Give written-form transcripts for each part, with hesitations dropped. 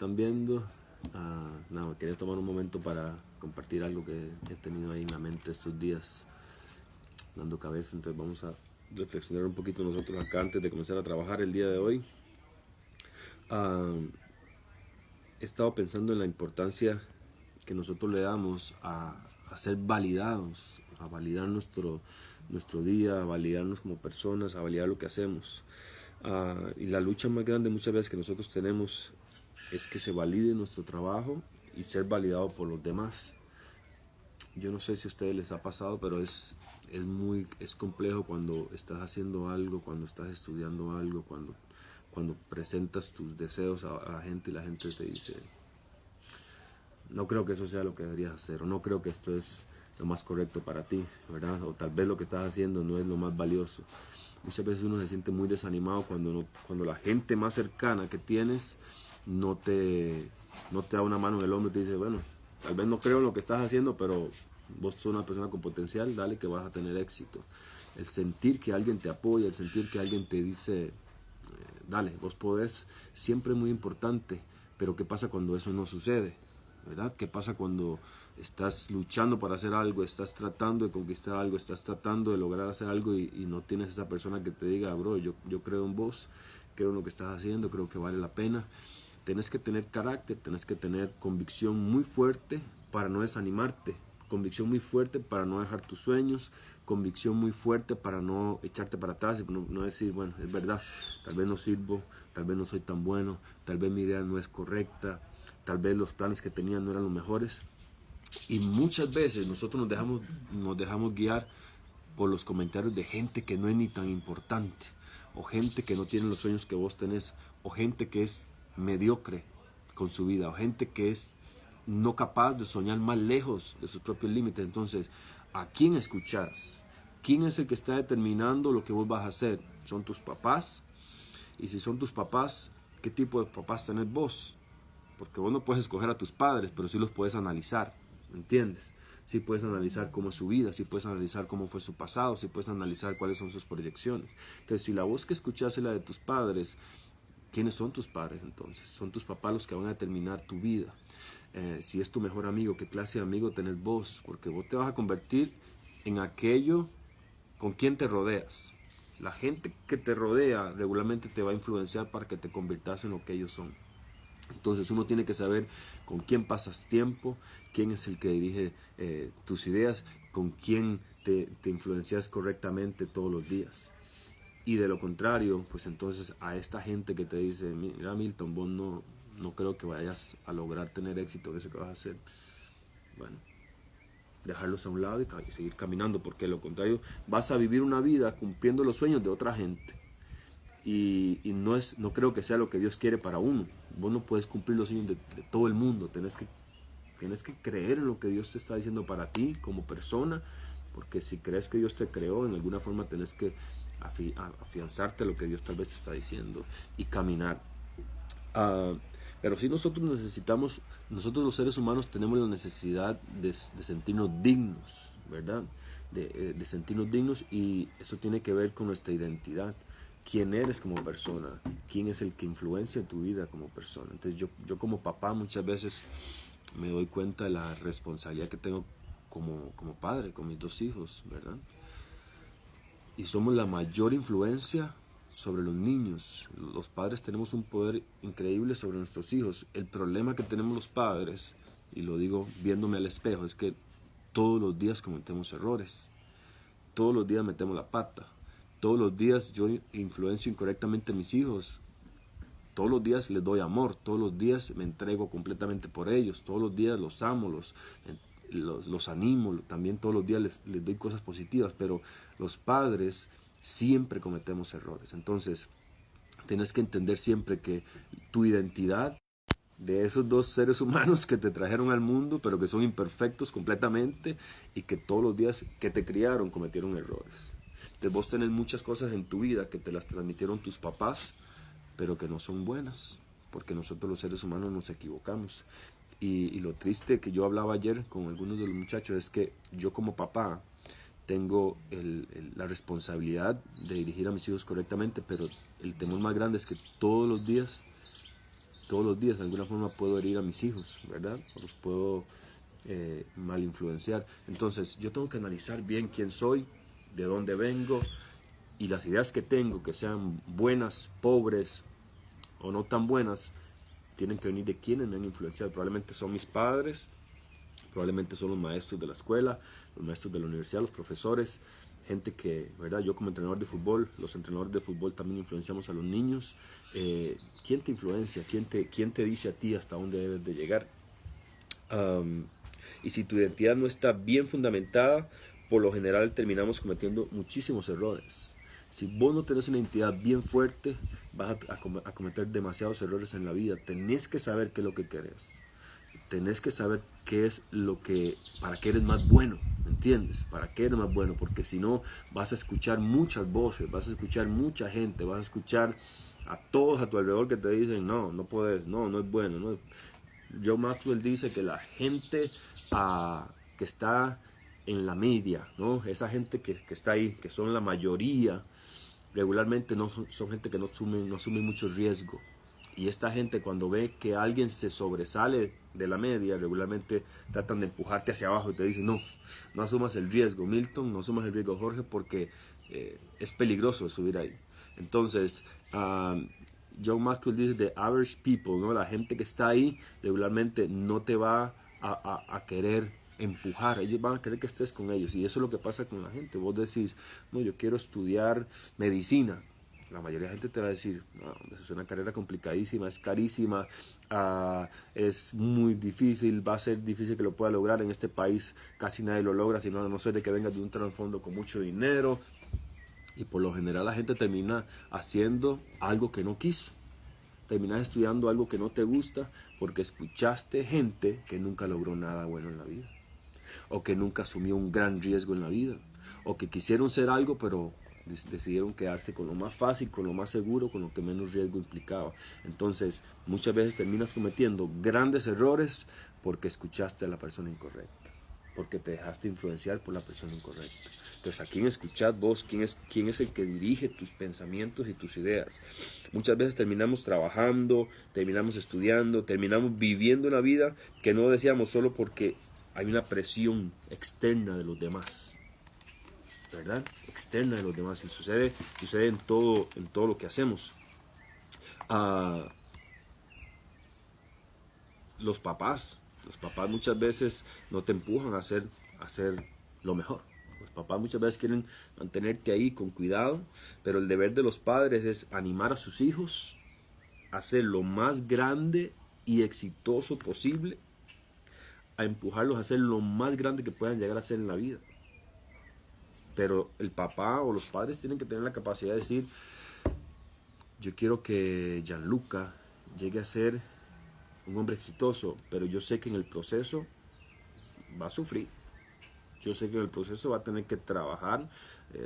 están viendo. Nada, quería tomar un momento para compartir algo que he tenido ahí en la mente estos días, dando cabeza. Entonces vamos a reflexionar un poquito nosotros acá antes de comenzar a trabajar el día de hoy. He estado pensando en la importancia que nosotros le damos a ser validados, a validar nuestro día, a validarnos como personas, a validar lo que hacemos. Y la lucha más grande muchas veces que nosotros tenemos es que se valide nuestro trabajo y ser validado por los demás. Yo no sé si a ustedes les ha pasado, pero es complejo cuando estás haciendo algo, cuando estás estudiando algo, cuando presentas tus deseos a la gente y la gente te dice: no creo que eso sea lo que deberías hacer, o no creo que esto es lo más correcto para ti, ¿verdad? O tal vez lo que estás haciendo no es lo más valioso. Muchas veces uno se siente muy desanimado cuando la gente más cercana que tienes no te da una mano en el hombro y te dice: bueno, tal vez no creo en lo que estás haciendo, pero vos sos una persona con potencial, dale que vas a tener éxito. El sentir que alguien te apoya, el sentir que alguien te dice: dale, vos podés, siempre es muy importante. Pero ¿qué pasa cuando eso no sucede? ¿Verdad? ¿Qué pasa cuando estás luchando para hacer algo, estás tratando de conquistar algo, estás tratando de lograr hacer algo y no tienes esa persona que te diga: bro, yo creo en vos, creo en lo que estás haciendo, creo que vale la pena? Tienes que tener carácter, tienes que tener convicción muy fuerte para no desanimarte, convicción muy fuerte para no dejar tus sueños, convicción muy fuerte para no echarte para atrás y no decir: bueno, es verdad, tal vez no sirvo, tal vez no soy tan bueno, tal vez mi idea no es correcta, tal vez los planes que tenía no eran los mejores. Y muchas veces nosotros nos dejamos guiar por los comentarios de gente que no es ni tan importante, o gente que no tiene los sueños que vos tenés, o gente que es mediocre con su vida, o gente que es no capaz de soñar más lejos de sus propios límites. Entonces, ¿a quién escuchás? ¿Quién es el que está determinando lo que vos vas a hacer? ¿Son tus papás? Y si son tus papás, ¿qué tipo de papás tenés vos? Porque vos no puedes escoger a tus padres, pero sí los puedes analizar, ¿entiendes? Sí puedes analizar cómo es su vida, sí puedes analizar cómo fue su pasado, sí puedes analizar cuáles son sus proyecciones. Entonces, si la voz que escuchas es la de tus padres, ¿quiénes son tus padres entonces? Son tus papás los que van a determinar tu vida. Si es tu mejor amigo, ¿qué clase de amigo tenés vos? Porque vos te vas a convertir en aquello con quien te rodeas. La gente que te rodea regularmente te va a influenciar para que te conviertas en lo que ellos son. Entonces uno tiene que saber con quién pasas tiempo, quién es el que dirige tus ideas, con quién te influencias correctamente todos los días. Y de lo contrario, pues entonces a esta gente que te dice: mira, Milton, vos no creo que vayas a lograr tener éxito en eso que vas a hacer. Bueno, dejarlos a un lado y seguir caminando, porque de lo contrario vas a vivir una vida cumpliendo los sueños de otra gente. Y no creo que sea lo que Dios quiere para uno. Vos no puedes cumplir los sueños de todo el mundo. Tienes que creer en lo que Dios te está diciendo para ti como persona, porque si crees que Dios te creó, en alguna forma tenés que afianzarte a lo que Dios tal vez te está diciendo y caminar. Pero sí, nosotros los seres humanos tenemos la necesidad de sentirnos dignos, ¿verdad? De sentirnos dignos, y eso tiene que ver con nuestra identidad. ¿Quién eres como persona? ¿Quién es el que influencia tu vida como persona? Entonces yo como papá muchas veces me doy cuenta de la responsabilidad que tengo como padre con mis dos hijos, ¿verdad? Y somos la mayor influencia sobre los niños. Los padres tenemos un poder increíble sobre nuestros hijos. El problema que tenemos los padres, y lo digo viéndome al espejo, es que todos los días cometemos errores. Todos los días metemos la pata. Todos los días yo influencio incorrectamente a mis hijos. Todos los días les doy amor. Todos los días me entrego completamente por ellos. Todos los días los amo, los animo. También todos los días les doy cosas positivas. Pero los padres siempre cometemos errores. Entonces, tienes que entender siempre que tu identidad de esos dos seres humanos que te trajeron al mundo, pero que son imperfectos completamente, y que todos los días que te criaron cometieron errores. Entonces vos tenés muchas cosas en tu vida que te las transmitieron tus papás, pero que no son buenas, porque nosotros los seres humanos nos equivocamos. Y lo triste que yo hablaba ayer con algunos de los muchachos es que yo como papá tengo la responsabilidad de dirigir a mis hijos correctamente, pero el temor más grande es que todos los días todos los días de alguna forma puedo herir a mis hijos, ¿verdad? O los puedo mal influenciar. Entonces yo tengo que analizar bien quién soy, de dónde vengo, y las ideas que tengo, que sean buenas, pobres o no tan buenas, tienen que venir de quienes me han influenciado. Probablemente son mis padres, probablemente son los maestros de la escuela, los maestros de la universidad, los profesores, gente que, ¿verdad? Yo como entrenador de fútbol, los entrenadores de fútbol también influenciamos a los niños. ¿Quién te influencia? ¿Quién te dice a ti hasta dónde debes de llegar? Y si tu identidad no está bien fundamentada, por lo general terminamos cometiendo muchísimos errores. Si vos no tenés una identidad bien fuerte, vas a cometer demasiados errores en la vida. Tenés que saber qué es lo que querés. Tenés que saber qué es para qué eres más bueno, ¿me entiendes? ¿Para qué eres más bueno? Porque si no, vas a escuchar muchas voces, vas a escuchar mucha gente, vas a escuchar a todos a tu alrededor que te dicen, no, no puedes, no, no es bueno. No. John Maxwell dice que la gente que está en la media, ¿no? Esa gente que está ahí, que son la mayoría, regularmente no son gente que no asume mucho riesgo. Y esta gente, cuando ve que alguien se sobresale de la media, regularmente tratan de empujarte hacia abajo y te dicen, no, no asumas el riesgo, Milton, no asumas el riesgo, Jorge, porque es peligroso subir ahí. Entonces, John Maxwell dice, the average people, ¿no? La gente que está ahí regularmente no te va a querer empujar, ellos van a querer que estés con ellos, y eso es lo que pasa con la gente. Vos decís, no, yo quiero estudiar medicina. La mayoría de gente te va a decir, no, eso es una carrera complicadísima, es carísima, es muy difícil, va a ser difícil que lo pueda lograr en este país, casi nadie lo logra, sino a no ser de que vengas de un trasfondo con mucho dinero. Y por lo general la gente termina haciendo algo que no quiso. Terminas estudiando algo que no te gusta porque escuchaste gente que nunca logró nada bueno en la vida. O que nunca asumió un gran riesgo en la vida. O que quisieron ser algo pero decidieron quedarse con lo más fácil, con lo más seguro, con lo que menos riesgo implicaba. Entonces muchas veces terminas cometiendo grandes errores porque escuchaste a la persona incorrecta. Porque te dejaste influenciar por la persona incorrecta. Entonces, ¿a quién escuchás vos? ¿Quién es el que dirige tus pensamientos y tus ideas? Muchas veces terminamos trabajando, terminamos estudiando, terminamos viviendo una vida que no deseamos solo porque hay una presión externa de los demás, ¿verdad? Externa de los demás. Y sucede en todo lo que hacemos. Los papás muchas veces no te empujan a hacer lo mejor. Los papás muchas veces quieren mantenerte ahí con cuidado, pero el deber de los padres es animar a sus hijos a ser lo más grande y exitoso posible, a empujarlos a ser lo más grande que puedan llegar a ser en la vida. Pero el papá o los padres tienen que tener la capacidad de decir, yo quiero que Gianluca llegue a ser un hombre exitoso, pero yo sé que en el proceso va a sufrir. Yo sé que en el proceso va a tener que trabajar,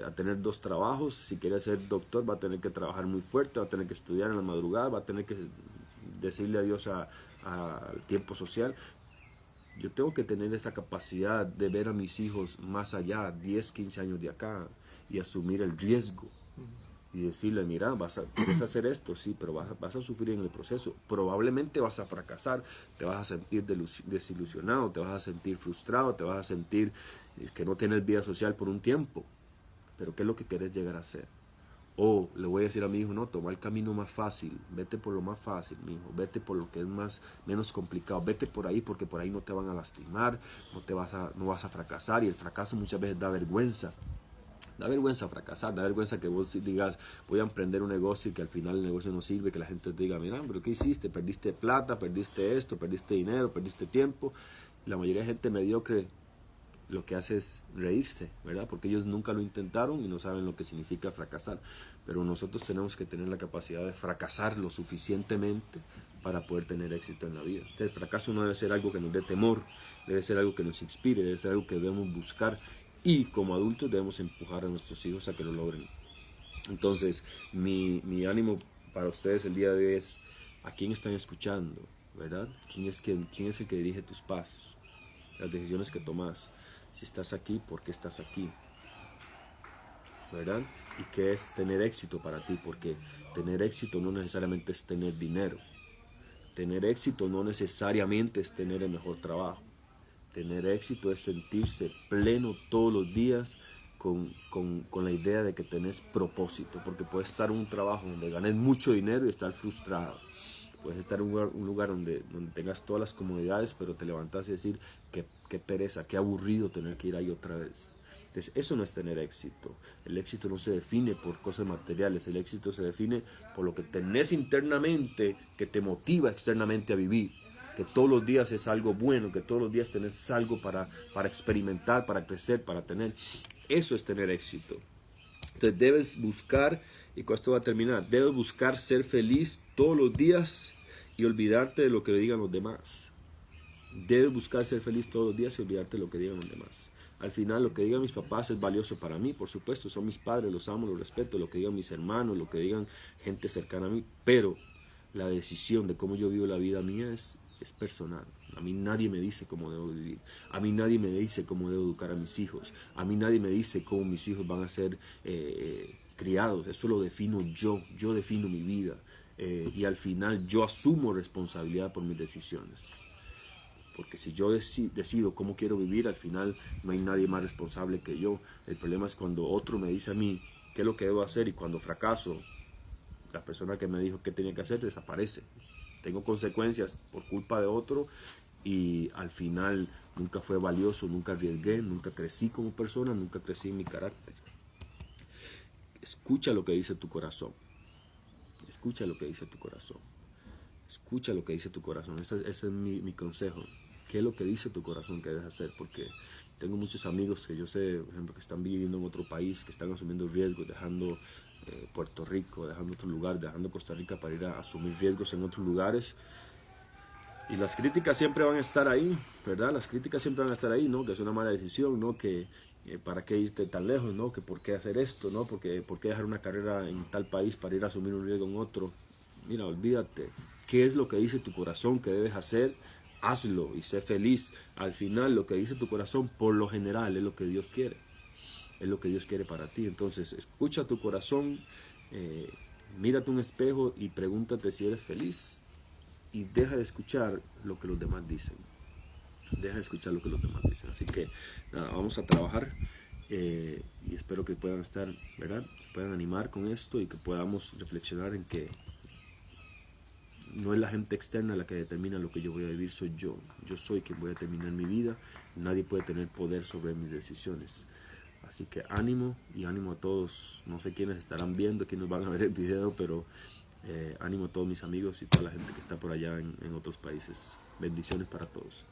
a tener 2 trabajos. Si quiere ser doctor va a tener que trabajar muy fuerte, va a tener que estudiar en la madrugada, va a tener que decirle adiós al tiempo social. Yo tengo que tener esa capacidad de ver a mis hijos más allá, 10, 15 años de acá, y asumir el riesgo. Y decirle, mira, quieres hacer esto, sí, pero vas a sufrir en el proceso. Probablemente vas a fracasar, te vas a sentir desilusionado, te vas a sentir frustrado, te vas a sentir que no tienes vida social por un tiempo. Pero ¿qué es lo que quieres llegar a hacer? O le voy a decir a mi hijo, no, toma el camino más fácil, vete por lo más fácil, mi hijo, vete por lo que es menos complicado, vete por ahí porque por ahí no te van a lastimar, no vas a fracasar, y el fracaso muchas veces da vergüenza. Da vergüenza fracasar, da vergüenza que vos digas, voy a emprender un negocio y que al final el negocio no sirve, que la gente te diga, mira, pero ¿qué hiciste? Perdiste plata, perdiste esto, perdiste dinero, perdiste tiempo. La mayoría de gente mediocre lo que hace es reírse, ¿verdad? Porque ellos nunca lo intentaron y no saben lo que significa fracasar. Pero nosotros tenemos que tener la capacidad de fracasar lo suficientemente para poder tener éxito en la vida. Entonces, el fracaso no debe ser algo que nos dé temor, debe ser algo que nos inspire, debe ser algo que debemos buscar. Y como adultos debemos empujar a nuestros hijos a que lo logren. Entonces, mi ánimo para ustedes el día de hoy es, ¿a quién están escuchando? ¿Verdad? ¿Quién es el que dirige tus pasos? Las decisiones que tomas. Si estás aquí, ¿por qué estás aquí? ¿Verdad? ¿Y qué es tener éxito para ti? Porque tener éxito no necesariamente es tener dinero. Tener éxito no necesariamente es tener el mejor trabajo. Tener éxito es sentirse pleno todos los días con la idea de que tenés propósito, porque puedes estar en un trabajo donde ganes mucho dinero y estar frustrado. Puedes estar en un lugar donde tengas todas las comodidades, pero te levantas y decir qué pereza, qué aburrido tener que ir ahí otra vez. Entonces, eso no es tener éxito. El éxito no se define por cosas materiales, el éxito se define por lo que tenés internamente que te motiva externamente a vivir. Que todos los días es algo bueno, que todos los días tenés algo para experimentar, para crecer, para tener. Eso es tener éxito. Entonces debes buscar, y con esto va a terminar, debes buscar ser feliz todos los días y olvidarte de lo que le digan los demás. Debes buscar ser feliz todos los días y olvidarte de lo que digan los demás. Al final, lo que digan mis papás es valioso para mí, por supuesto, son mis padres, los amo, los respeto, lo que digan mis hermanos, lo que digan gente cercana a mí, pero la decisión de cómo yo vivo la vida mía es personal. A mí nadie me dice cómo debo vivir, a mí nadie me dice cómo debo educar a mis hijos, a mí nadie me dice cómo mis hijos van a ser criados, eso lo defino yo defino mi vida, y al final yo asumo responsabilidad por mis decisiones. Porque si yo decido cómo quiero vivir, al final no hay nadie más responsable que yo. El problema es cuando otro me dice a mí qué es lo que debo hacer y cuando fracaso, la persona que me dijo qué tenía que hacer desaparece. Tengo consecuencias por culpa de otro y al final nunca fue valioso, nunca arriesgué, nunca crecí como persona, nunca crecí en mi carácter. Escucha lo que dice tu corazón. Escucha lo que dice tu corazón. Escucha lo que dice tu corazón. Ese es mi consejo. ¿Qué es lo que dice tu corazón que debes hacer? Porque tengo muchos amigos que yo sé, por ejemplo, que están viviendo en otro país, que están asumiendo riesgos, dejando Puerto Rico, dejando otro lugar, dejando Costa Rica para ir a asumir riesgos en otros lugares. Y las críticas siempre van a estar ahí, ¿verdad? Las críticas siempre van a estar ahí, ¿no? Que es una mala decisión, ¿no? Que para qué irte tan lejos, ¿no? Que por qué hacer esto, ¿no? Porque por qué dejar una carrera en tal país para ir a asumir un riesgo en otro. Mira, olvídate. ¿Qué es lo que dice tu corazón que debes hacer? Hazlo y sé feliz. Al final, lo que dice tu corazón, por lo general, es lo que Dios quiere. Es lo que Dios quiere para ti. Entonces, escucha tu corazón, mírate un espejo y pregúntate si eres feliz. Y deja de escuchar lo que los demás dicen. Deja de escuchar lo que los demás dicen. Así que, nada, vamos a trabajar. Y espero que puedan estar, ¿verdad? Se puedan animar con esto y que podamos reflexionar en que no es la gente externa la que determina lo que yo voy a vivir, soy yo. Yo soy quien voy a determinar mi vida. Nadie puede tener poder sobre mis decisiones. Así que ánimo y ánimo a todos. No sé quiénes estarán viendo, quiénes van a ver el video, pero ánimo a todos mis amigos y toda la gente que está por allá en otros países. Bendiciones para todos.